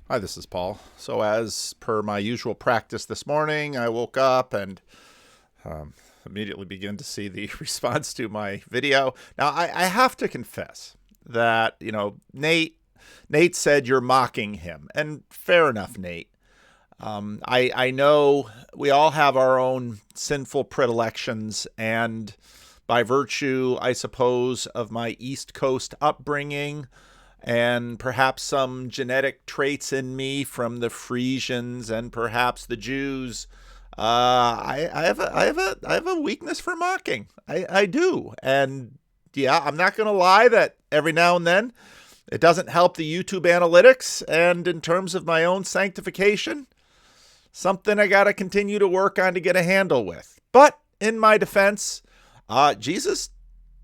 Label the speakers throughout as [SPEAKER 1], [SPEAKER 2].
[SPEAKER 1] Hi, this is Paul. So, as per my usual practice this morning, I woke up and immediately began to see the response to my video. Now, I have to confess that, Nate said you're mocking him. And fair enough, Nate. I know we all have our own sinful predilections, and by virtue, I suppose, of my East Coast upbringing, and perhaps some genetic traits in me from the Frisians and perhaps the Jews. I have a weakness for mocking. I do, and yeah, I'm not going to lie that every now and then it doesn't help the YouTube analytics. And in terms of my own sanctification, something I got to continue to work on to get a handle with. But in my defense, Jesus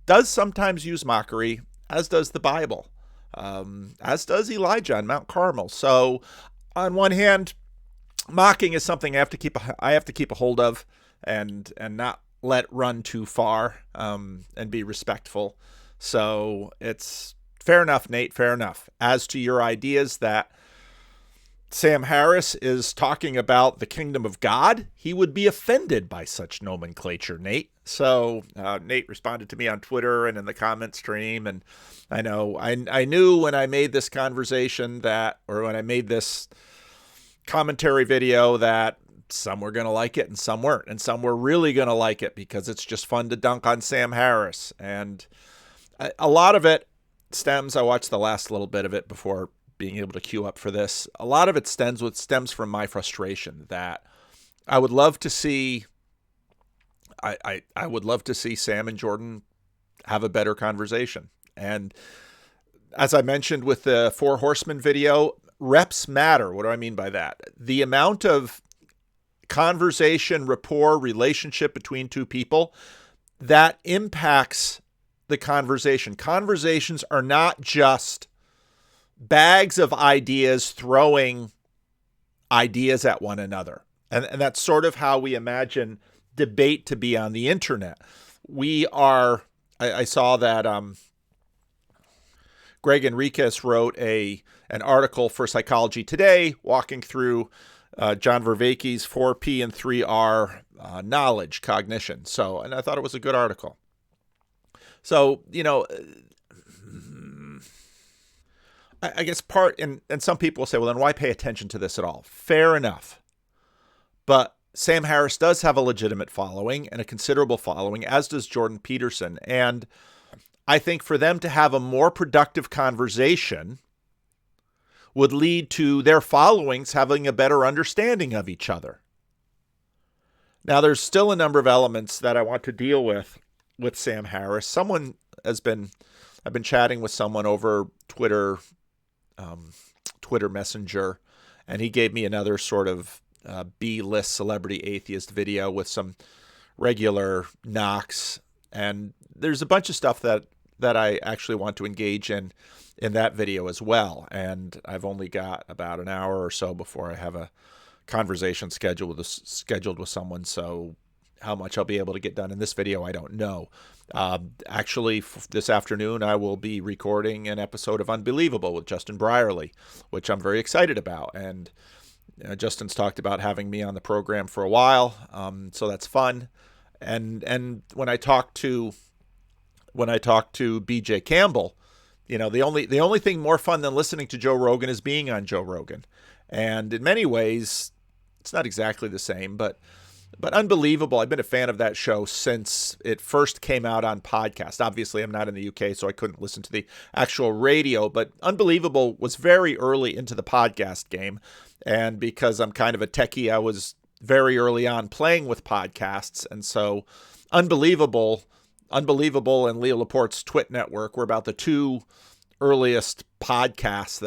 [SPEAKER 1] does sometimes use mockery, as does the Bible, as does Elijah on Mount Carmel. So, on one hand, mocking is something I have to keep a hold of, and not let run too far, and be respectful. So it's fair enough, Nate. Fair enough. As to your ideas that Sam Harris is talking about the kingdom of God, he would be offended by such nomenclature, Nate. So Nate responded to me on Twitter and in the comment stream, and I knew when I made this conversation or when I made this commentary video, that some were going to like it and some weren't, and some were really going to like it because it's just fun to dunk on Sam Harris. And a lot of it stems, I watched the last little bit of it before being able to queue up for this. A lot of it stems from my frustration that I would love to see I would love to see Sam and Jordan have a better conversation. And as I mentioned with the Four Horsemen video, reps matter. What do I mean by that? The amount of conversation, rapport, relationship between two people that impacts the conversation. Conversations are not just bags of ideas throwing ideas at one another. And that's sort of how we imagine debate to be on the internet. I saw that Greg Enriquez wrote an article for Psychology Today walking through John Vervaeke's 4P and 3R knowledge, cognition. So, and I thought it was a good article. So, I guess and some people will say, well, then why pay attention to this at all? Fair enough. But Sam Harris does have a legitimate following and a considerable following, as does Jordan Peterson. And I think for them to have a more productive conversation would lead to their followings having a better understanding of each other. Now, there's still a number of elements that I want to deal with Sam Harris. I've been chatting with someone over Twitter Messenger, and he gave me another sort of B-list celebrity atheist video with some regular knocks. And there's a bunch of stuff that I actually want to engage in that video as well. And I've only got about an hour or so before I have a conversation scheduled with someone. So how much I'll be able to get done in this video, I don't know. Actually, this afternoon, I will be recording an episode of Unbelievable with Justin Brierley, which I'm very excited about. And Justin's talked about having me on the program for a while, so that's fun. And when I talk to BJ Campbell, the only thing more fun than listening to Joe Rogan is being on Joe Rogan. And in many ways, it's not exactly the same, but Unbelievable, I've been a fan of that show since it first came out on podcast. Obviously, I'm not in the UK, so I couldn't listen to the actual radio, but Unbelievable was very early into the podcast game. And because I'm kind of a techie, I was very early on playing with podcasts. And so Unbelievable and Leo Laporte's Twit Network were about the two earliest podcasts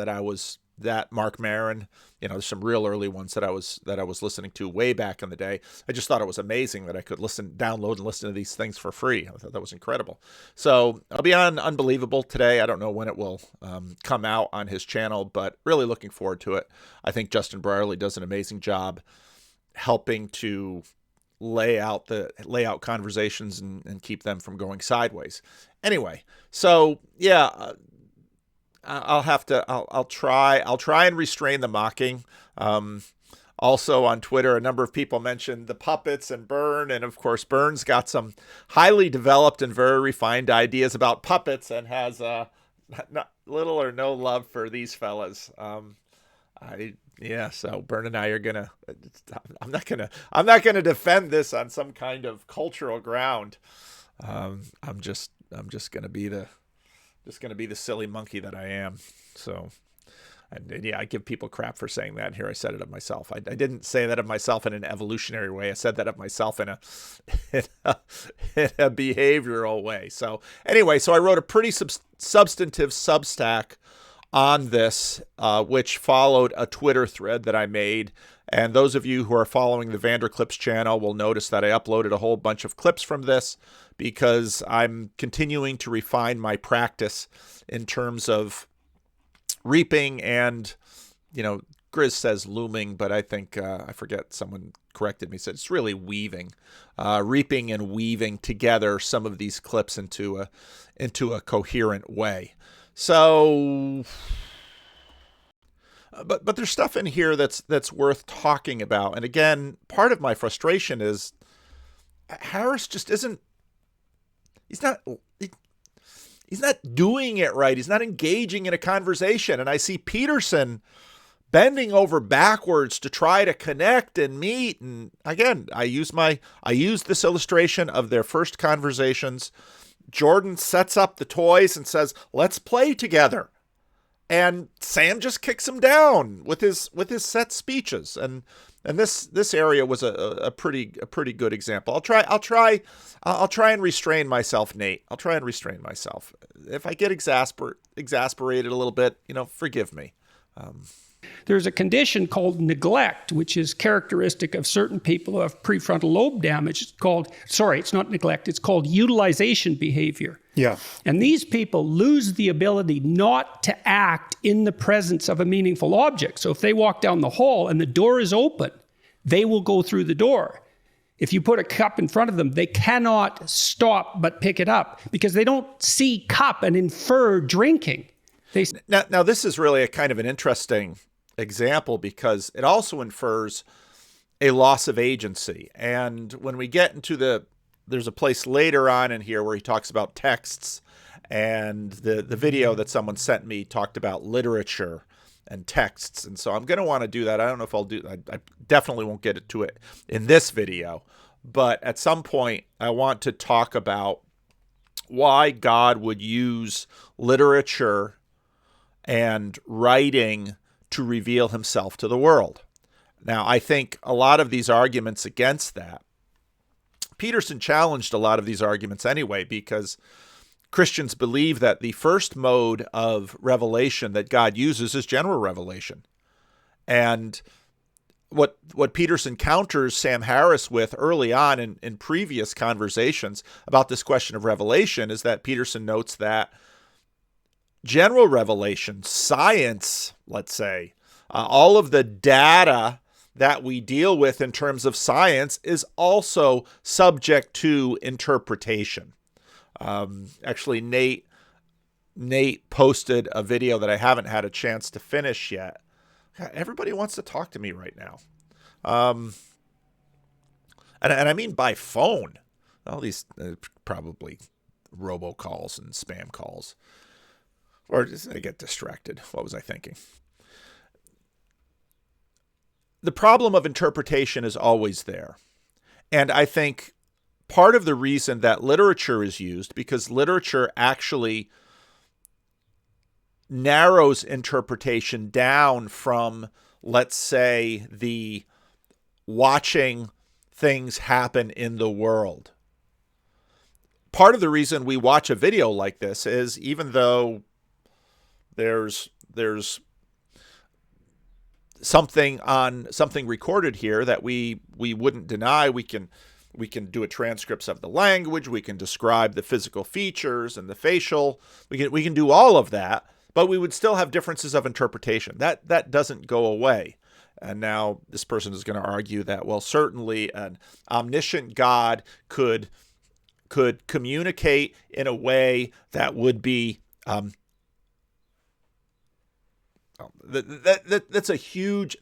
[SPEAKER 1] that Mark Maron, there's some real early ones that I was listening to way back in the day. I just thought it was amazing that I could download and listen to these things for free. I thought that was incredible. So I'll be on Unbelievable today. I don't know when it will come out on his channel, but really looking forward to it. I think Justin Brierley does an amazing job helping to lay out conversations and keep them from going sideways. Anyway, so yeah, I'll try and restrain the mocking. Also on Twitter, a number of people mentioned the puppets and Byrne, and of course Byrne's got some highly developed and very refined ideas about puppets, and has not little or no love for these fellas. So Byrne and I are gonna. I'm not gonna defend this on some kind of cultural ground. I'm just gonna be the silly monkey that I am. So. And yeah, I give people crap for saying that. And here I said it of myself. I didn't say that of myself in an evolutionary way. I said that of myself in a behavioral way. So anyway, so I wrote a pretty substantive Substack on this, which followed a Twitter thread that I made. And those of you who are following the Vanderclips channel will notice that I uploaded a whole bunch of clips from this, because I'm continuing to refine my practice in terms of reaping and, Grizz says looming, but I think, I forget, someone corrected me, said it's really weaving, reaping and weaving together some of these clips into a coherent way. So, but there's stuff in here that's worth talking about. And again, part of my frustration is Harris just isn't, he's not doing it right. He's not engaging in a conversation. And I see Peterson bending over backwards to try to connect and meet. And again, I use this illustration of their first conversations. Jordan sets up the toys and says, "Let's play together." And Sam just kicks him down with his set speeches. And this area was a pretty good example. I'll try and restrain myself, Nate. I'll try and restrain myself. If I get exasperated a little bit, forgive me.
[SPEAKER 2] There's a condition called neglect, which is characteristic of certain people who have prefrontal lobe damage. It's not neglect, it's called utilization behavior.
[SPEAKER 3] Yeah.
[SPEAKER 2] And these people lose the ability not to act in the presence of a meaningful object. So if they walk down the hall and the door is open, they will go through the door. If you put a cup in front of them, they cannot stop but pick it up, because they don't see cup and infer drinking.
[SPEAKER 1] Now this is really a kind of an interesting example, because it also infers a loss of agency. And when we get into there's a place later on in here where he talks about texts, and the video that someone sent me talked about literature and texts. And so I'm going to want to do that. I don't know if I definitely won't get to it in this video, but at some point I want to talk about why God would use literature and writing to reveal himself to the world. Now, I think a lot of these arguments against that, Peterson challenged a lot of these arguments anyway, because Christians believe that the first mode of revelation that God uses is general revelation. And what Peterson counters Sam Harris with early on in previous conversations about this question of revelation is that Peterson notes that general revelation, science, let's say, all of the data that we deal with in terms of science is also subject to interpretation. Actually, Nate posted a video that I haven't had a chance to finish yet. Everybody wants to talk to me right now. And I mean by phone. All these probably robocalls and spam calls. Or just I get distracted. What was I thinking? The problem of interpretation is always there. And I think part of the reason that literature is used, because literature actually narrows interpretation down from, let's say, the watching things happen in the world. Part of the reason we watch a video like this is, even though there's something recorded here that we wouldn't deny, we can do a transcripts of the language, we can describe the physical features and the facial, we can do all of that, but we would still have differences of interpretation. That doesn't go away. And now this person is going to argue that, well, certainly an omniscient God could communicate in a way that would be That's a huge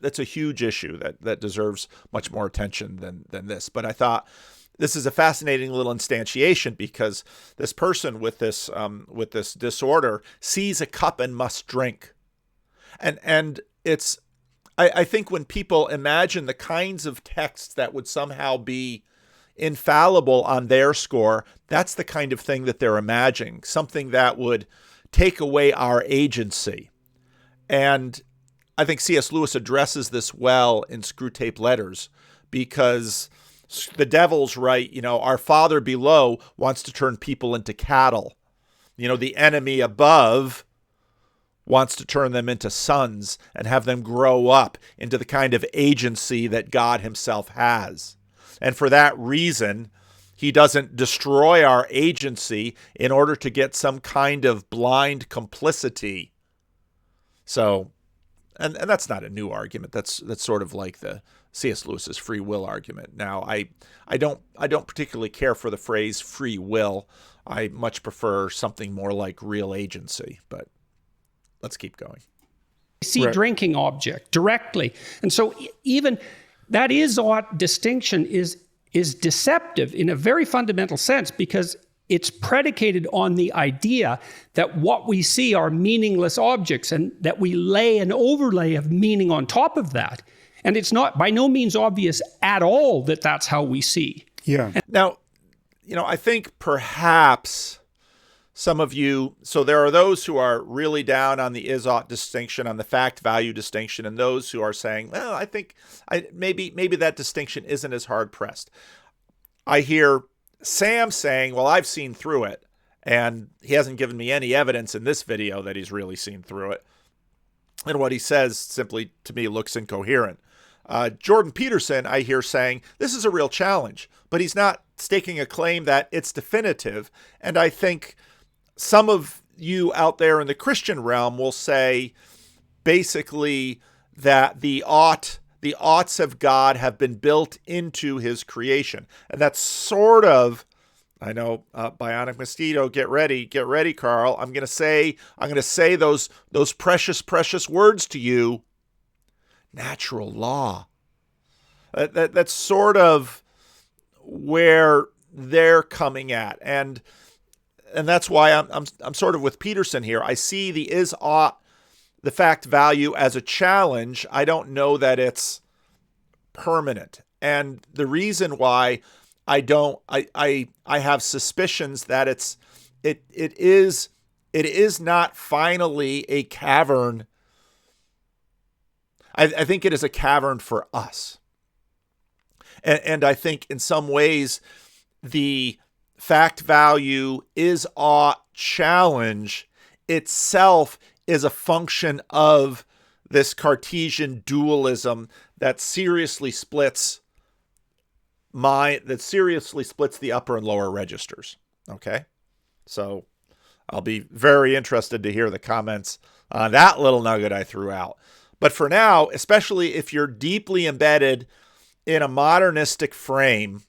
[SPEAKER 1] issue that deserves much more attention than this. But I thought this is a fascinating little instantiation, because this person with this disorder sees a cup and must drink, and it's I think when people imagine the kinds of texts that would somehow be infallible on their score, that's the kind of thing that they're imagining, something that would take away our agency. And I think C.S. Lewis addresses this well in Screwtape Letters, because the devil's right, our father below wants to turn people into cattle. The enemy above wants to turn them into sons and have them grow up into the kind of agency that God himself has. And for that reason, he doesn't destroy our agency in order to get some kind of blind complicity. So, and that's not a new argument. That's sort of like the C.S. Lewis's free will argument. Now, I don't particularly care for the phrase free will. I much prefer something more like real agency, but let's keep going.
[SPEAKER 2] See drinking object directly. And so even that is-ought distinction is deceptive in a very fundamental sense, because it's predicated on the idea that what we see are meaningless objects, and that we lay an overlay of meaning on top of that. And it's not by no means obvious at all that that's how we see.
[SPEAKER 3] Yeah.
[SPEAKER 1] Now, I think perhaps some of you, so there are those who are really down on the is-ought distinction, on the fact-value distinction, and those who are saying, well, I think maybe that distinction isn't as hard-pressed. I hear Sam saying, well, I've seen through it, and he hasn't given me any evidence in this video that he's really seen through it. And what he says simply, to me, looks incoherent. Jordan Peterson, I hear saying, this is a real challenge, but he's not staking a claim that it's definitive. And I think some of you out there in the Christian realm will say, basically, that the oughts of God have been built into his creation. And that's sort of, I know, Bionic Mosquito, get ready, Carl. I'm going to say those precious words to you. Natural law. That's sort of where they're coming at. And that's why I'm sort of with Peterson here. I see the is-ought, the fact value, as a challenge. I don't know that it's permanent. And the reason why I have suspicions that it is not finally a cavern. I think it is a cavern for us. And I think in some ways the fact value is-ought challenge itself is a function of this Cartesian dualism that seriously splits the upper and lower registers. Okay? So I'll be very interested to hear the comments on that little nugget I threw out. But for now, especially if you're deeply embedded in a modernistic frame,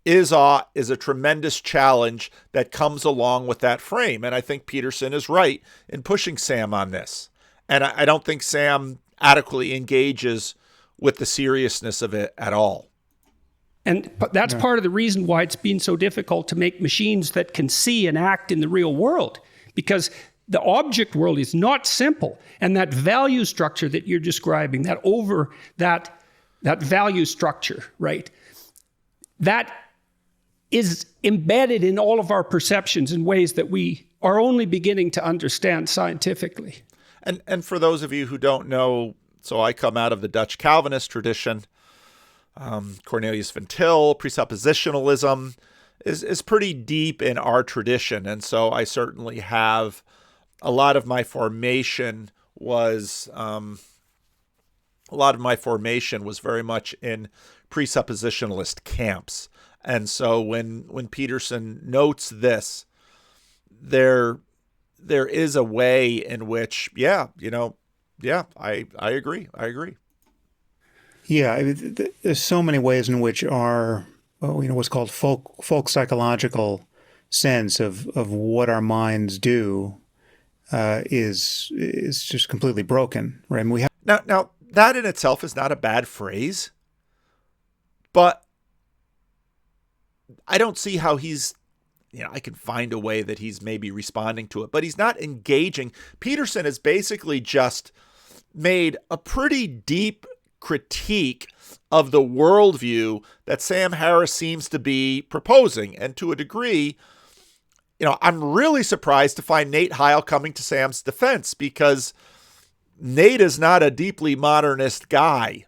[SPEAKER 1] is-ought is a tremendous challenge that comes along with that frame. And I think Peterson is right in pushing Sam on this. And I don't think Sam adequately engages with the seriousness of it at all.
[SPEAKER 2] And that's part of the reason why it's been so difficult to make machines that can see and act in the real world, because the object world is not simple. And that value structure that you're describing, that value structure, right? That is embedded in all of our perceptions in ways that we are only beginning to understand scientifically.
[SPEAKER 1] And for those of you who don't know, so I come out of the Dutch Calvinist tradition. Cornelius Van Til, presuppositionalism is pretty deep in our tradition. And so I certainly have a lot of my formation was very much in presuppositionalist camps. And so when Peterson notes this, there is a way in which, I agree.
[SPEAKER 3] Yeah, I mean, there's so many ways in which our, what's called folk psychological sense of what our minds do is just completely broken, right? And we have
[SPEAKER 1] Now that in itself is not a bad phrase, but I don't see how he's, I can find a way that he's maybe responding to it, but he's not engaging. Peterson has basically just made a pretty deep critique of the worldview that Sam Harris seems to be proposing. And to a degree, I'm really surprised to find Nate Heil coming to Sam's defense, because Nate is not a deeply modernist guy.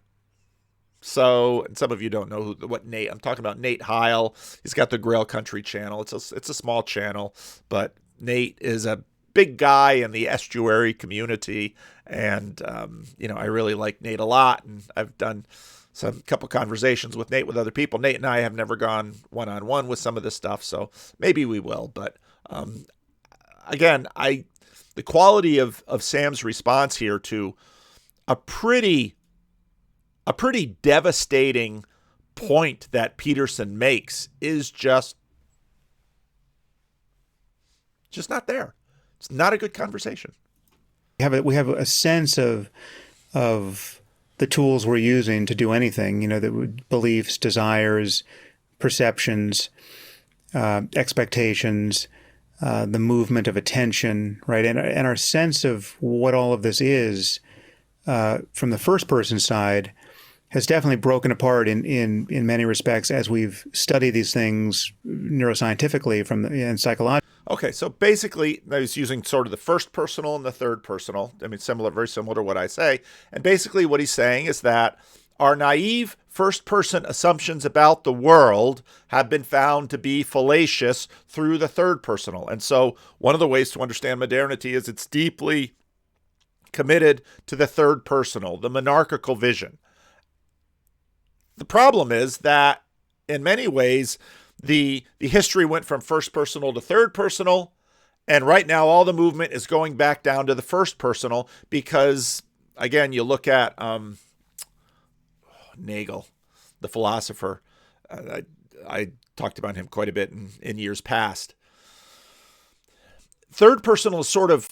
[SPEAKER 1] So, and some of you don't know what Nate, I'm talking about Nate Heil. He's got the Grail Country channel. It's a small channel, but Nate is a big guy in the estuary community. And, I really like Nate a lot. And I've done couple conversations with Nate with other people. Nate and I have never gone one-on-one with some of this stuff, so maybe we will. But again, the quality of Sam's response here to a pretty devastating point that Peterson makes is just not there. It's not a good conversation.
[SPEAKER 3] We have a sense of the tools we're using to do anything, the beliefs, desires, perceptions, expectations, the movement of attention, right? And our sense of what all of this is from the first person side has definitely broken apart in many respects as we've studied these things neuroscientifically and psychologically.
[SPEAKER 1] Okay, so basically, I was using sort of the first personal and the third personal. I mean, very similar to what I say. And basically what he's saying is that our naive first-person assumptions about the world have been found to be fallacious through the third personal. And so one of the ways to understand modernity is it's deeply committed to the third personal, the monarchical vision. The problem is that in many ways, the history went from first personal to third personal, and right now all the movement is going back down to the first personal because, again, you look at Nagel, the philosopher. I talked about him quite a bit in years past. Third personal is sort of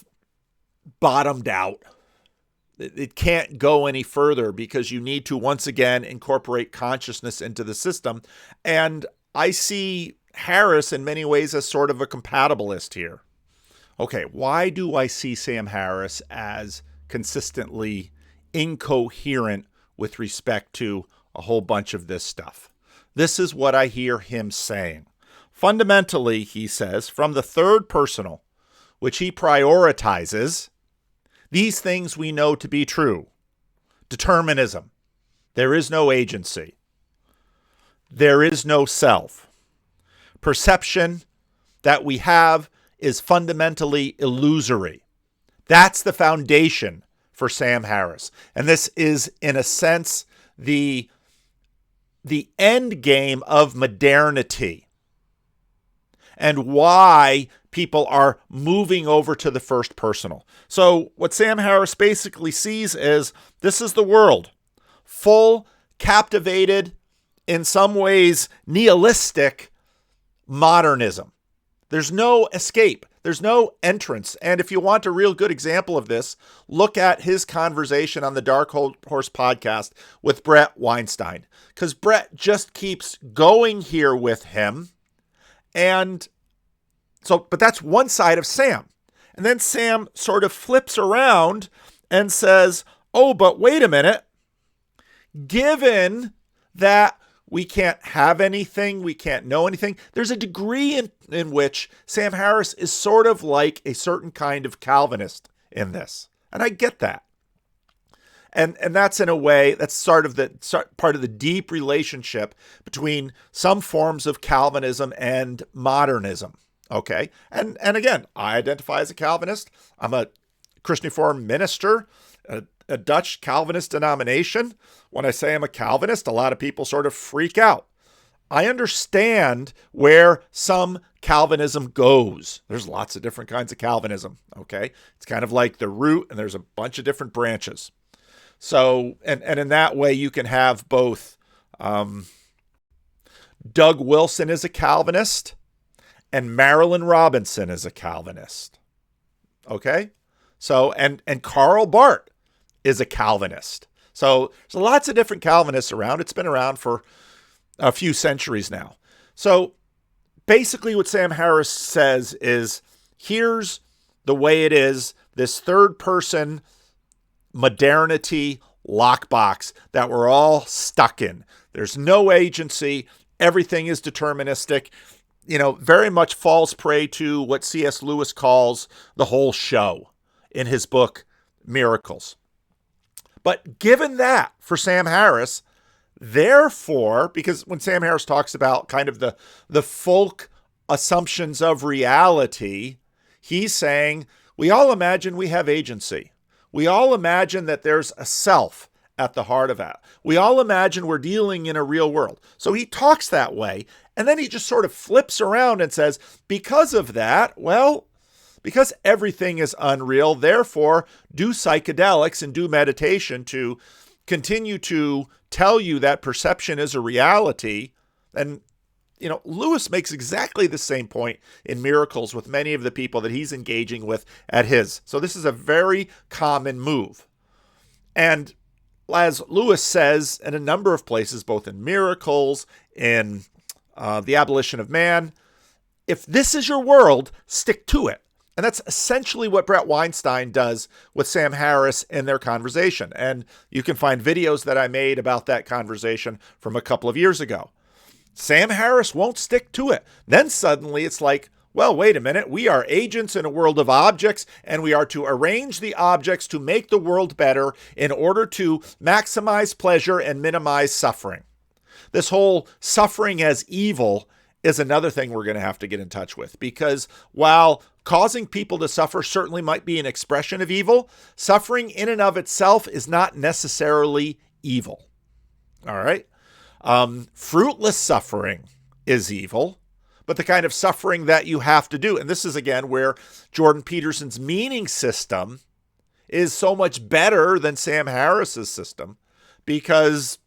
[SPEAKER 1] bottomed out. It can't go any further because you need to once again incorporate consciousness into the system. And I see Harris in many ways as sort of a compatibilist here. Okay, why do I see Sam Harris as consistently incoherent with respect to a whole bunch of this stuff? This is what I hear him saying. Fundamentally, he says, from the third personal, which he prioritizes, these things we know to be true. Determinism. There is no agency. There is no self. Perception that we have is fundamentally illusory. That's the foundation for Sam Harris. And this is, in a sense, the end game of modernity and why people are moving over to the first personal. So what Sam Harris basically sees is this is the world, full, captivated, in some ways nihilistic modernism. There's no escape. There's no entrance. And if you want a real good example of this, look at his conversation on the Dark Horse podcast with Brett Weinstein, because Brett just keeps going here with him. And so, but that's one side of Sam. And then Sam sort of flips around and says, oh, but wait a minute. Given that we can't have anything, we can't know anything, there's a degree in which Sam Harris is sort of like a certain kind of Calvinist in this. And I get that. And that's in a way, that's sort of part of the deep relationship between some forms of Calvinism and modernism. Okay. And again, I identify as a Calvinist. I'm a Christian Reformed minister, a Dutch Calvinist denomination. When I say I'm a Calvinist, a lot of people sort of freak out. I understand where some Calvinism goes. There's lots of different kinds of Calvinism. Okay. It's kind of like the root, and there's a bunch of different branches. So, and in that way, you can have both Doug Wilson is a Calvinist and Marilyn Robinson is a Calvinist. Okay? So, and Karl Barth is a Calvinist. So there's lots of different Calvinists around. It's been around for a few centuries now. So basically what Sam Harris says is, here's the way it is, this third person modernity lockbox that we're all stuck in. There's no agency. Everything is deterministic. Very much falls prey to what C.S. Lewis calls the whole show in his book, Miracles. But given that for Sam Harris, therefore, because when Sam Harris talks about kind of the folk assumptions of reality, he's saying we all imagine we have agency. We all imagine that there's a self at the heart of it. We all imagine we're dealing in a real world. So he talks that way, and then he just sort of flips around and says, because of that, because everything is unreal, therefore do psychedelics and do meditation to continue to tell you that perception is a reality. And, Lewis makes exactly the same point in Miracles with many of the people that he's engaging with at his. So this is a very common move. And as Lewis says in a number of places, both in Miracles, in The Abolition of Man, if this is your world, stick to it. And that's essentially what Brett Weinstein does with Sam Harris in their conversation. And you can find videos that I made about that conversation from a couple of years ago. Sam Harris won't stick to it. Then suddenly it's like, well, wait a minute. We are agents in a world of objects, and we are to arrange the objects to make the world better in order to maximize pleasure and minimize suffering. This whole suffering as evil is another thing we're going to have to get in touch with, because while causing people to suffer certainly might be an expression of evil, suffering in and of itself is not necessarily evil. All right. Fruitless suffering is evil, but the kind of suffering that you have to do. And this is again where Jordan Peterson's meaning system is so much better than Sam Harris's system, because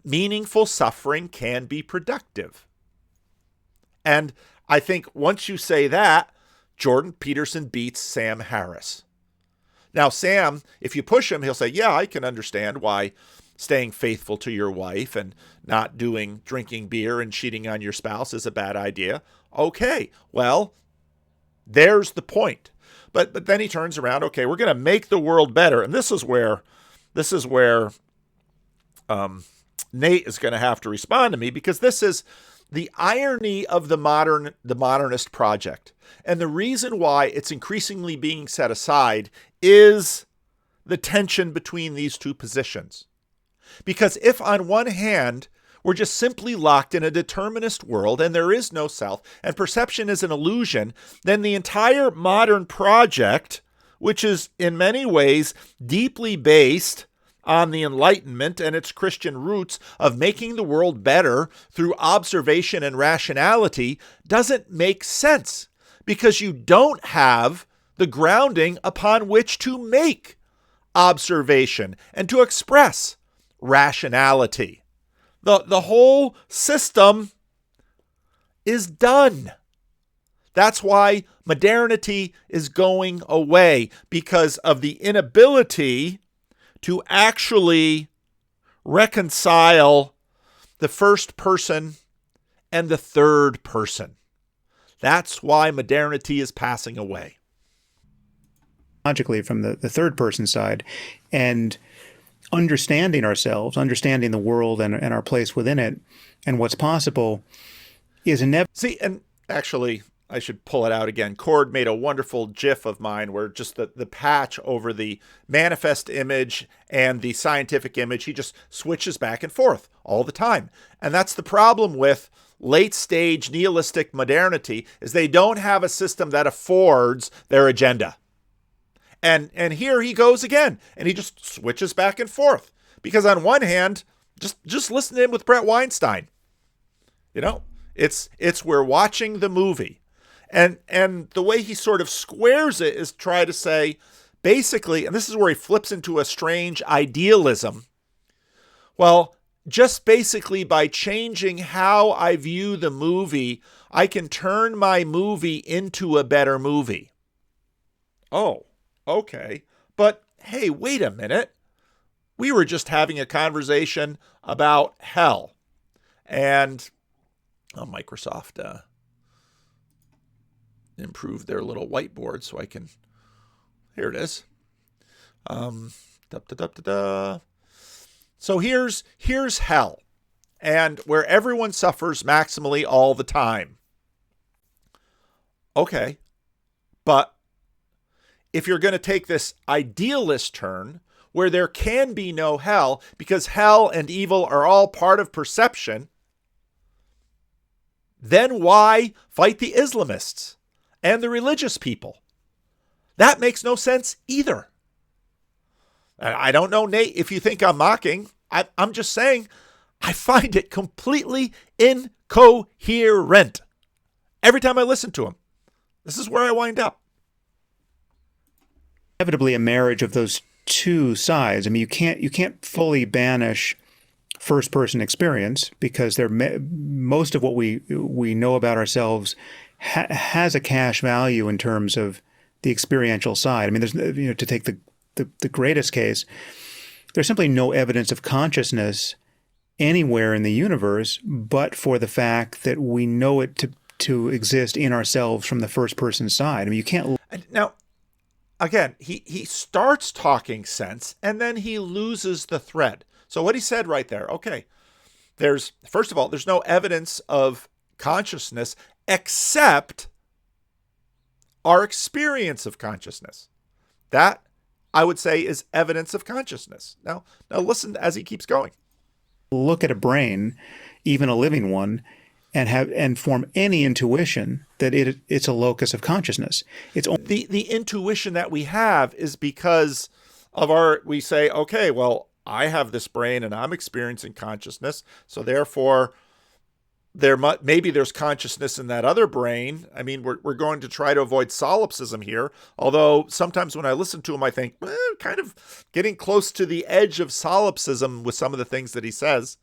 [SPEAKER 1] meaningful suffering can be productive. And I think once you say that, Jordan Peterson beats Sam Harris. Now, Sam, if you push him, he'll say, yeah, I can understand why staying faithful to your wife and not drinking beer and cheating on your spouse is a bad idea. Okay, well, there's the point. But then he turns around, okay, we're going to make the world better. And this is where Nate is going to have to respond to me, because this is the irony of the modernist project. And the reason why it's increasingly being set aside is the tension between these two positions. Because if on one hand, we're just simply locked in a determinist world and there is no self and perception is an illusion, then the entire modern project, which is in many ways deeply based on the Enlightenment and its Christian roots of making the world better through observation and rationality, doesn't make sense, because you don't have the grounding upon which to make observation and to express rationality. The whole system is done. That's why modernity is going away, because of the inability to actually reconcile the first person and the third person. That's why modernity is passing away.
[SPEAKER 3] Logically, from the third person side, and understanding ourselves, understanding the world and our place within it and what's possible is inevitable.
[SPEAKER 1] See, and actually, I should pull it out again. Cord made a wonderful GIF of mine where just the patch over the manifest image and the scientific image, he just switches back and forth all the time. And that's the problem with late stage nihilistic modernity, is they don't have a system that affords their agenda. And here he goes again, and he just switches back and forth. Because on one hand, just listen to him with Brett Weinstein. You know, it's we're watching the movie. And the way he sort of squares it is try to say, basically, and this is where he flips into a strange idealism. Well, just basically by changing how I view the movie, I can turn my movie into a better movie. Oh, okay. But hey, wait a minute. We were just having a conversation about hell. And Microsoft improved their little whiteboard so I can. Here it is. So here's hell, and where everyone suffers maximally all the time. Okay, but if you're going to take this idealist turn, where there can be no hell because hell and evil are all part of perception, then why fight the Islamists and the religious people? That makes no sense either. I don't know, Nate, if you think I'm mocking. I'm just saying I find it completely incoherent every time I listen to him. This is where I wind up.
[SPEAKER 3] Inevitably a marriage of those two sides. I mean, you can't fully banish first-person experience because most of what we know about ourselves has a cash value in terms of the experiential side. I mean, there's to take the greatest case, there's simply no evidence of consciousness anywhere in the universe, but for the fact that we know it to exist in ourselves from the first-person side. I mean, you can't.
[SPEAKER 1] Now, again, he starts talking sense, and then he loses the thread. So what he said right there, okay, first of all, there's no evidence of consciousness except our experience of consciousness. That, I would say, is evidence of consciousness. Now listen as he keeps going.
[SPEAKER 3] Look at a brain, even a living one, and form any intuition that it's a locus of consciousness. It's
[SPEAKER 1] the intuition that we have is because of we say, okay, well, I have this brain and I'm experiencing consciousness, so therefore maybe there's consciousness in that other brain. I mean, we're going to try to avoid solipsism here, although sometimes when I listen to him, I think, kind of getting close to the edge of solipsism with some of the things that he says.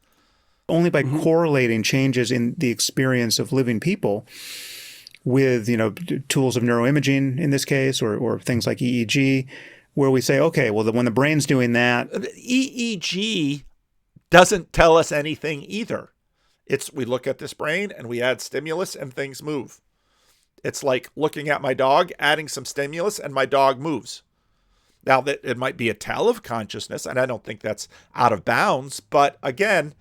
[SPEAKER 3] Only by correlating changes in the experience of living people with, tools of neuroimaging in this case, or things like EEG, where we say, okay, well, when the brain's doing that.
[SPEAKER 1] EEG doesn't tell us anything either. We look at this brain and we add stimulus and things move. It's like looking at my dog, adding some stimulus, and my dog moves. Now, that it might be a tell of consciousness, and I don't think that's out of bounds, but again,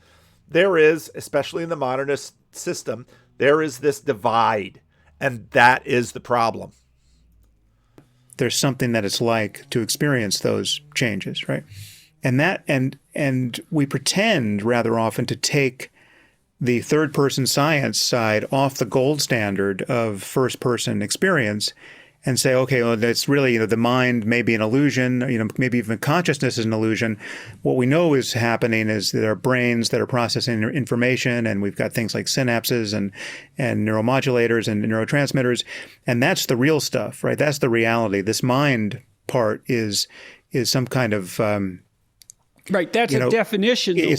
[SPEAKER 1] there is, especially in the modernist system, there is this divide, and that is the problem.
[SPEAKER 3] There's something that it's like to experience those changes, right? And we pretend rather often to take the third-person science side off the gold standard of first-person experience and say, okay, well, that's really, the mind may be an illusion, maybe even consciousness is an illusion. What we know is happening is there are brains that are processing information, and we've got things like synapses and neuromodulators and neurotransmitters, and that's the real stuff, right? That's the reality. This mind part is some kind of
[SPEAKER 2] right. That's a definition, though,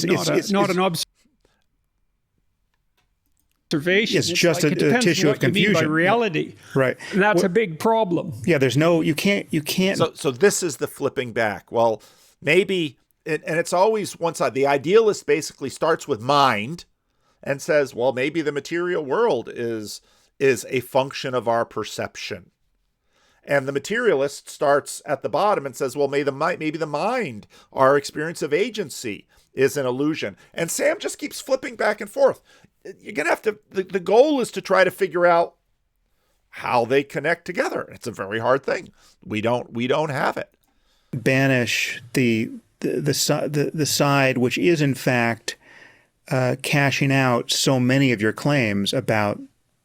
[SPEAKER 2] not an observation.
[SPEAKER 3] It's just
[SPEAKER 2] like,
[SPEAKER 3] a tissue of confusion.
[SPEAKER 2] You mean by reality,
[SPEAKER 3] right?
[SPEAKER 2] And that's a big problem.
[SPEAKER 3] Yeah, you can't.
[SPEAKER 1] So this is the flipping back. Well, maybe, and it's always one side. The idealist basically starts with mind, and says, well, maybe the material world is a function of our perception, and the materialist starts at the bottom and says, well, maybe the mind, our experience of agency, is an illusion. And Sam just keeps flipping back and forth. You're going to have to, the goal is to try to figure out how they connect together. It's a very hard thing. We don't have it.
[SPEAKER 3] Banish the side which is in fact cashing out so many of your claims about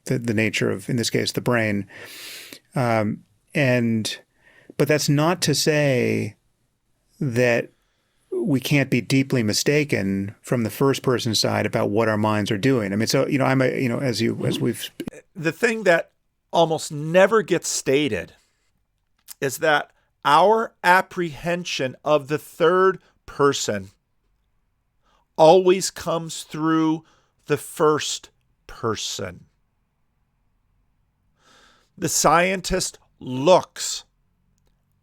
[SPEAKER 3] the nature of, in this case, the brain. But that's not to say that we can't be deeply mistaken from the first person side about what our minds are doing. I mean, so,
[SPEAKER 1] the thing that almost never gets stated is that our apprehension of the third person always comes through the first person. The scientist looks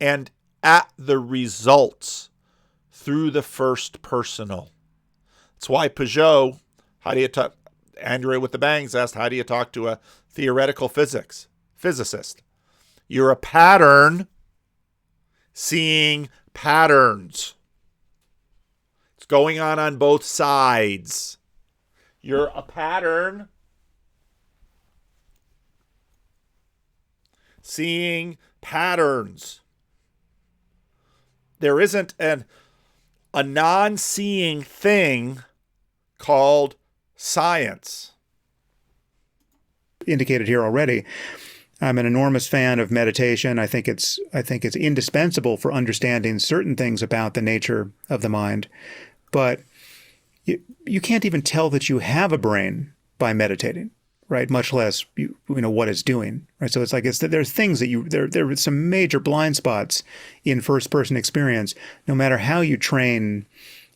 [SPEAKER 1] and at the results through the first personal. That's why Peugeot, how do you talk? Andrew with the bangs asked, how do you talk to a theoretical physicist? You're a pattern seeing patterns. It's going on both sides. You're a pattern seeing patterns. There isn't a non-seeing thing called science.
[SPEAKER 3] Indicated here already, I'm an enormous fan of meditation. I think it's indispensable for understanding certain things about the nature of the mind. But you can't even tell that you have a brain by meditating, right? Much less you know what it's doing, right? So it's like there's things that there are some major blind spots in first person experience, no matter how you train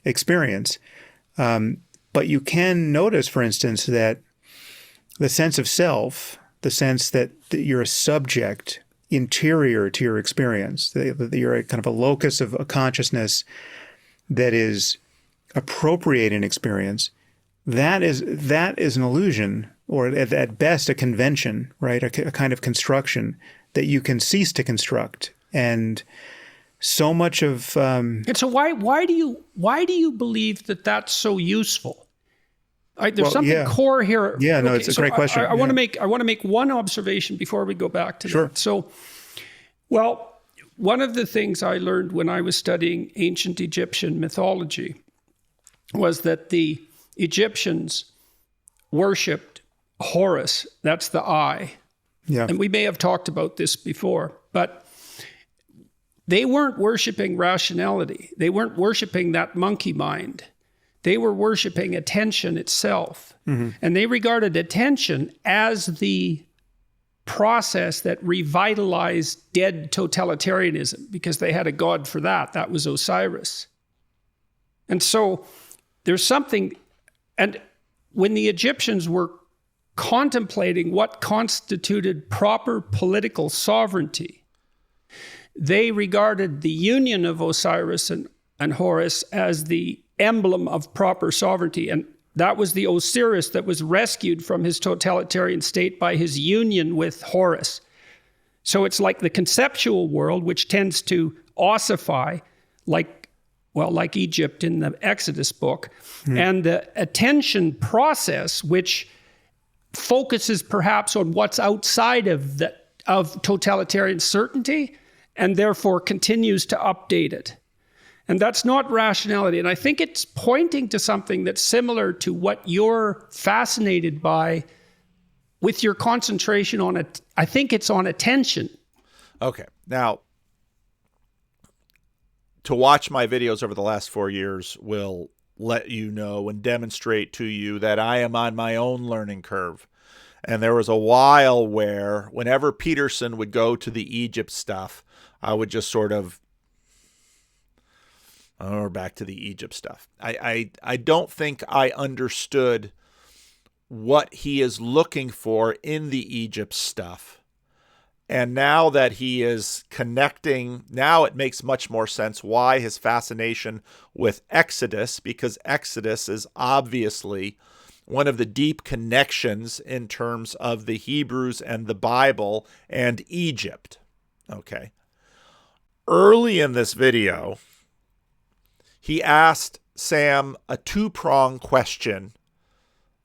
[SPEAKER 3] experience. But you can notice, for instance, that the sense of self, the sense that you're a subject interior to your experience, that you're a kind of a locus of a consciousness that is appropriating experience, that is an illusion, or at best a convention, right? A kind of construction that you can cease to construct. And so much of
[SPEAKER 2] and so why do you believe that that's so useful? There's something core here.
[SPEAKER 3] Yeah, no, it's a great question.
[SPEAKER 2] I want to make one observation before we go back to that. So, well, one of the things I learned when I was studying ancient Egyptian mythology was that the Egyptians worshipped Horus. That's the eye.
[SPEAKER 3] Yeah.
[SPEAKER 2] And we may have talked about this before, but they weren't worshiping rationality. They weren't worshiping that monkey mind. They were worshiping attention itself. Mm-hmm. And they regarded attention as the process that revitalized dead totalitarianism, because they had a god for that. That was Osiris. And so there's something, and when the Egyptians were contemplating what constituted proper political sovereignty, they regarded the union of Osiris and Horus as the emblem of proper sovereignty. And that was the Osiris that was rescued from his totalitarian state by his union with Horus. So it's like the conceptual world, which tends to ossify, like Egypt in the Exodus book, and the attention process, which focuses perhaps on what's outside of totalitarian certainty, and therefore continues to update it. And that's not rationality. And I think it's pointing to something that's similar to what you're fascinated by with your concentration on it. I think it's on attention.
[SPEAKER 1] Okay. Now, to watch my videos over the last 4 years will let you know and demonstrate to you that I am on my own learning curve. And there was a while where whenever Peterson would go to the Egypt stuff, I would just sort of, or back to the Egypt stuff. I don't think I understood what he is looking for in the Egypt stuff. And now that he is connecting, now it makes much more sense why his fascination with Exodus, because Exodus is obviously one of the deep connections in terms of the Hebrews and the Bible and Egypt. Okay. Early in this video, he asked Sam a two-prong question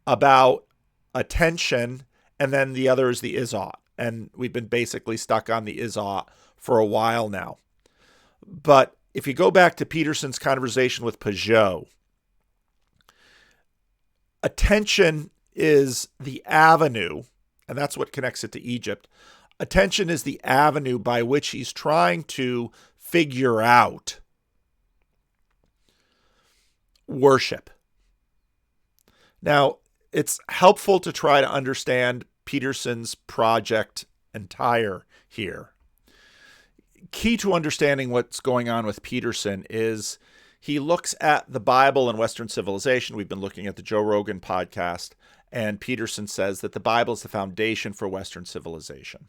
[SPEAKER 1] about attention, and then the other is the izot. And we've been basically stuck on the izot for a while now. But if you go back to Peterson's conversation with Peugeot, attention is the avenue, and that's what connects it to Egypt. Attention is the avenue by which he's trying to figure out worship. Now, it's helpful to try to understand Peterson's project entire here. Key to understanding what's going on with Peterson is he looks at the Bible and Western civilization. We've been looking at the Joe Rogan podcast, and Peterson says that the Bible is the foundation for Western civilization.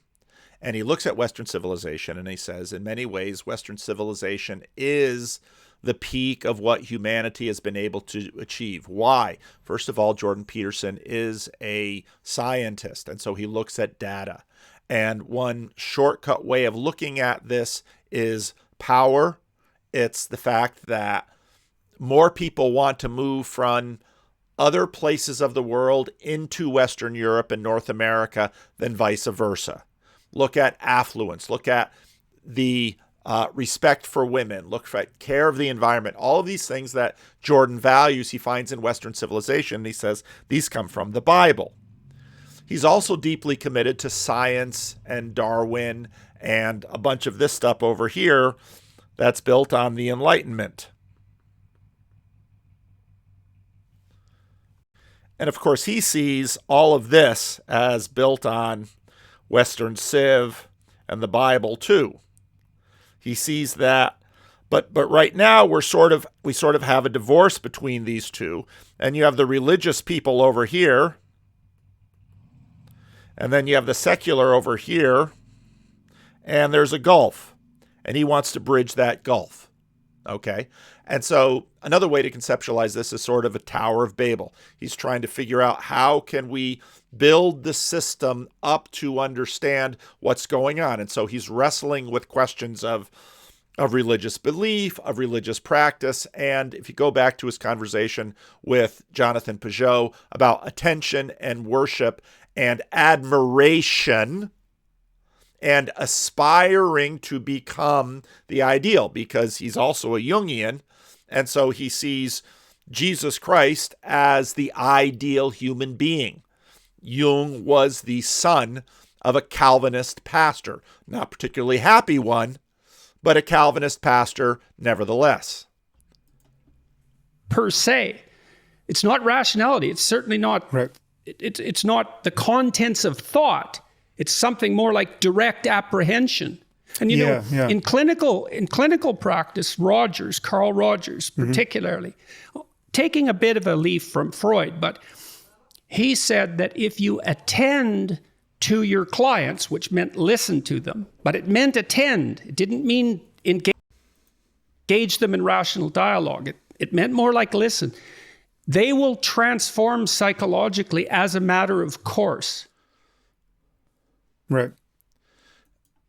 [SPEAKER 1] And he looks at Western civilization and he says, in many ways, Western civilization is the peak of what humanity has been able to achieve. Why? First of all, Jordan Peterson is a scientist, and so he looks at data. And one shortcut way of looking at this is power. It's the fact that more people want to move from other places of the world into Western Europe and North America than vice versa. Look at affluence. Look at the respect for women. Look at care of the environment. All of these things that Jordan values, he finds in Western civilization. And he says these come from the Bible. He's also deeply committed to science and Darwin and a bunch of this stuff over here that's built on the Enlightenment. And of course, he sees all of this as built on Western Civ and the Bible too. He sees that, but right now we sort of have a divorce between these two, and you have the religious people over here, and then you have the secular over here, and there's a gulf, and he wants to bridge that gulf. Okay, and so another way to conceptualize this is sort of a Tower of Babel. He's trying to figure out how can we build the system up to understand what's going on. And so he's wrestling with questions of religious belief, of religious practice. And if you go back to his conversation with Jonathan Peugeot about attention and worship and admiration and aspiring to become the ideal, because he's also a Jungian. And so he sees Jesus Christ as the ideal human being. Jung was the son of a Calvinist pastor, not particularly happy one, but a Calvinist pastor nevertheless.
[SPEAKER 2] Per se, it's not rationality. It's certainly not.
[SPEAKER 3] Right.
[SPEAKER 2] It's not the contents of thought. It's something more like direct apprehension. And in clinical practice, Carl Rogers particularly, taking a bit of a leaf from Freud, but he said that if you attend to your clients, which meant listen to them, but it meant attend. It didn't mean engage them in rational dialogue. It meant more like listen. They will transform psychologically as a matter of course.
[SPEAKER 3] Right.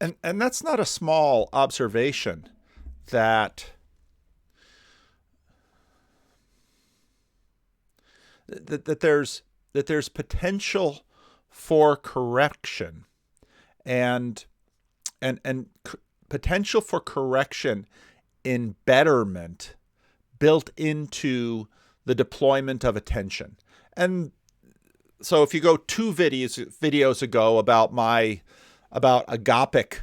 [SPEAKER 1] And that's not a small observation that there's potential for correction and potential for correction in betterment built into the deployment of attention. And so if you go 2 videos ago about agapic,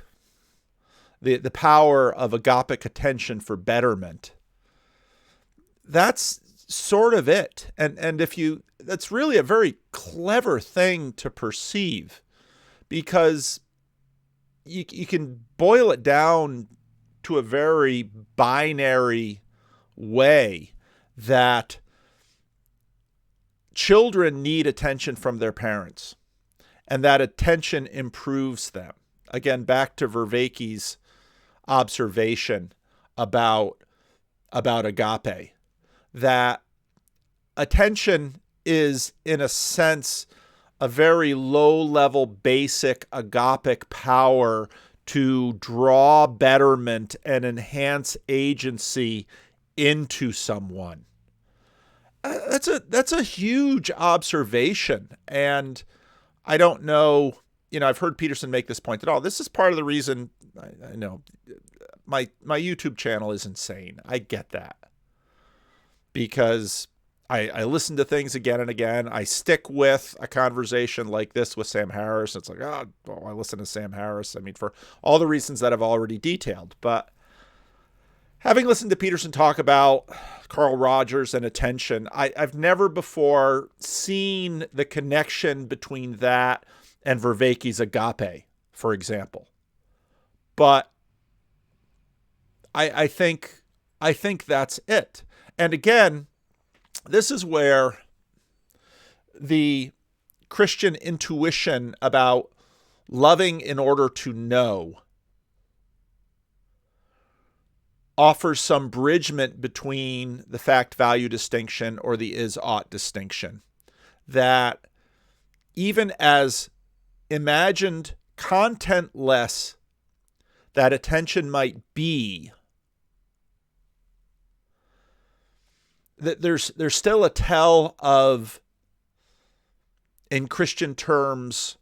[SPEAKER 1] the power of agapic attention for betterment, that's sort of it. And that's really a very clever thing to perceive, because you can boil it down to a very binary way that children need attention from their parents, and that attention improves them. Again, back to Vervaeke's observation about agape, that attention is, in a sense, a very low-level, basic agapic power to draw betterment and enhance agency into someone. That's a huge observation, and I don't know. I've heard Peterson make this point that this is part of the reason. I know my YouTube channel is insane. I get that, because I listen to things again and again. I stick with a conversation like this with Sam Harris. It's like, I listen to Sam Harris. I mean, for all the reasons that I've already detailed. But having listened to Peterson talk about Carl Rogers and attention, I've never before seen the connection between that and Vervaeke's agape, for example. But I think that's it. And again, this is where the Christian intuition about loving in order to know offers some bridgement between the fact-value distinction or the is-ought distinction. That even as imagined contentless that attention might be, that there's still a tell of, in Christian terms,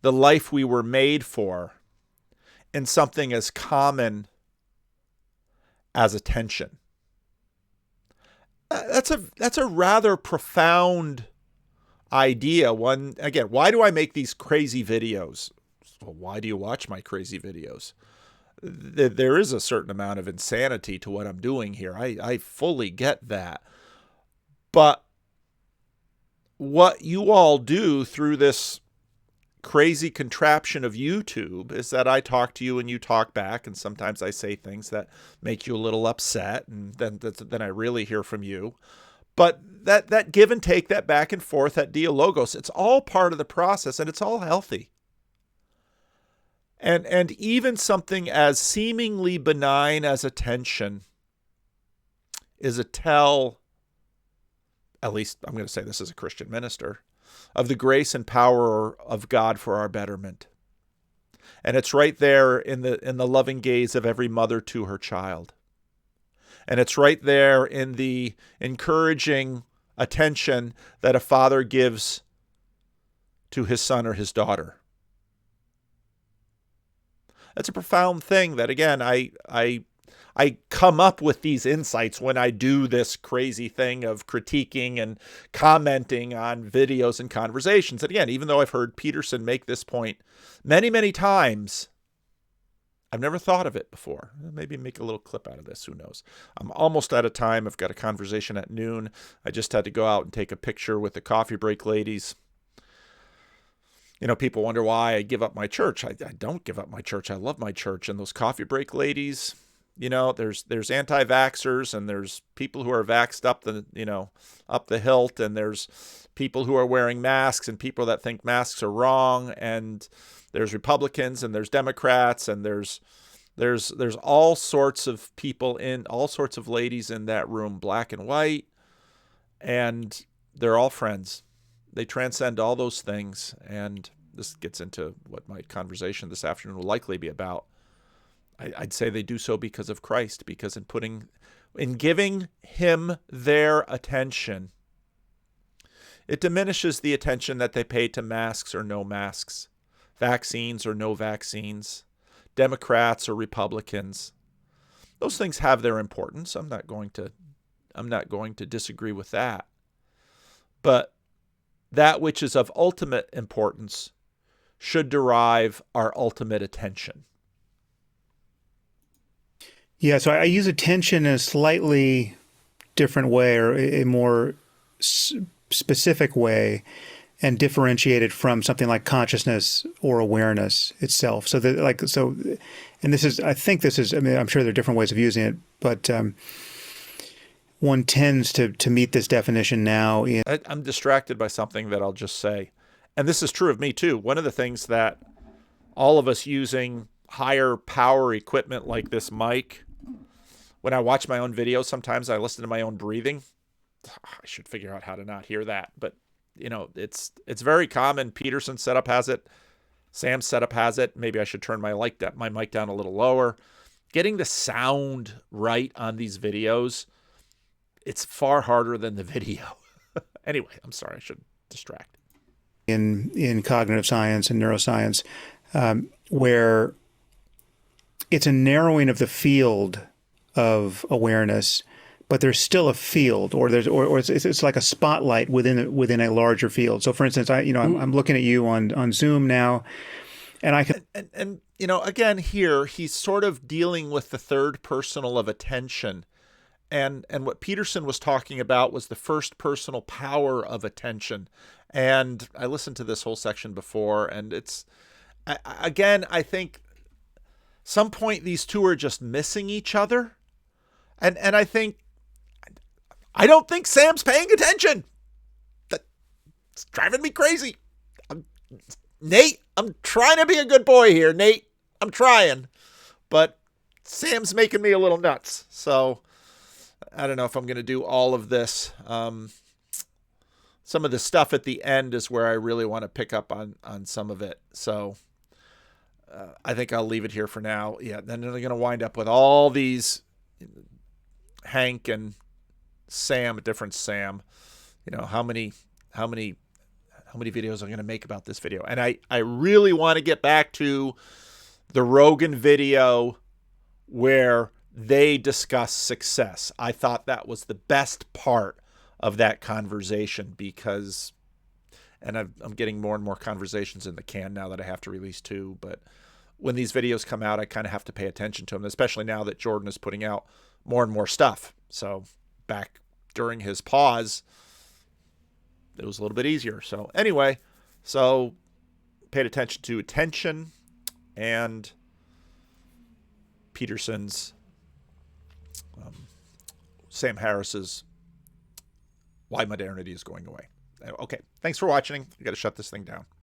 [SPEAKER 1] the life we were made for in something as common as attention. That's a rather profound idea. One, again, why do I make these crazy videos? Well, why do you watch my crazy videos? There is a certain amount of insanity to what I'm doing here. I fully get that. But what you all do through this crazy contraption of YouTube is that I talk to you and you talk back, and sometimes I say things that make you a little upset, and then I really hear from you. But that give and take, that back and forth, that dialogos, it's all part of the process, and it's all healthy. And even something as seemingly benign as attention is a tell, at least I'm going to say this as a Christian minister, of the grace and power of God for our betterment. And it's right there in the loving gaze of every mother to her child. And it's right there in the encouraging attention that a father gives to his son or his daughter. That's a profound thing that, again, I come up with these insights when I do this crazy thing of critiquing and commenting on videos and conversations. And again, even though I've heard Peterson make this point many, many times, I've never thought of it before. Maybe make a little clip out of this. Who knows? I'm almost out of time. I've got a conversation at noon. I just had to go out and take a picture with the coffee break ladies. You know, people wonder why I give up my church. I don't give up my church. I love my church. And those coffee break ladies, you know, there's anti-vaxxers, and there's people who are vaxxed up the hilt, and there's people who are wearing masks, and people that think masks are wrong, and there's Republicans, and there's Democrats, and there's all sorts of people all sorts of ladies in that room, black and white, and they're all friends. They transcend all those things, and this gets into what my conversation this afternoon will likely be about. I'd say they do so because of Christ, because in giving him their attention, it diminishes the attention that they pay to masks or no masks, vaccines or no vaccines, Democrats or Republicans. Those things have their importance. I'm not going to disagree with that. But that which is of ultimate importance should derive our ultimate attention.
[SPEAKER 3] Yeah, so I use attention in a slightly different way, or a more specific way, and differentiate it from something like consciousness or awareness itself. So that, and this is, I think this is, I mean, I'm sure there are different ways of using it, but one tends to meet this definition now.
[SPEAKER 1] I'm distracted by something that I'll just say, and this is true of me too. One of the things that all of us using higher power equipment like this mic, when I watch my own videos, sometimes I listen to my own breathing. I should figure out how to not hear that, but you know, it's very common. Peterson's setup has it. Sam's setup has it. Maybe I should turn my mic down a little lower. Getting the sound right on these videos, it's far harder than the video. Anyway, I'm sorry, I should distract.
[SPEAKER 3] In cognitive science and neuroscience, where it's a narrowing of the field of awareness, but there's still a field, or it's like a spotlight within a larger field. So, for instance, I'm looking at you on Zoom now, and I can
[SPEAKER 1] and you know, again, here he's sort of dealing with the third personal of attention. And what Peterson was talking about was the first personal power of attention. And I listened to this whole section before, and I think some point these two are just missing each other. And I don't think Sam's paying attention. That's driving me crazy. Nate, I'm trying to be a good boy here, Nate. I'm trying. But Sam's making me a little nuts. So I don't know if I'm going to do all of this. Some of the stuff at the end is where I really want to pick up on some of it. So I think I'll leave it here for now. Yeah, then they're going to wind up with all these Hank and Sam, a different Sam. You know, how many videos I'm going to make about this video. And I really want to get back to the Rogan video where they discuss success. I thought that was the best part of that conversation because, and I'm getting more and more conversations in the can now that I have to release 2, but when these videos come out, I kind of have to pay attention to them, especially now that Jordan is putting out more and more stuff. So back during his pause, it was a little bit easier. So anyway, so paid attention to attention and Peterson's, Sam Harris's Why Modernity is Going Away. Okay, thanks for watching. I got to shut this thing down.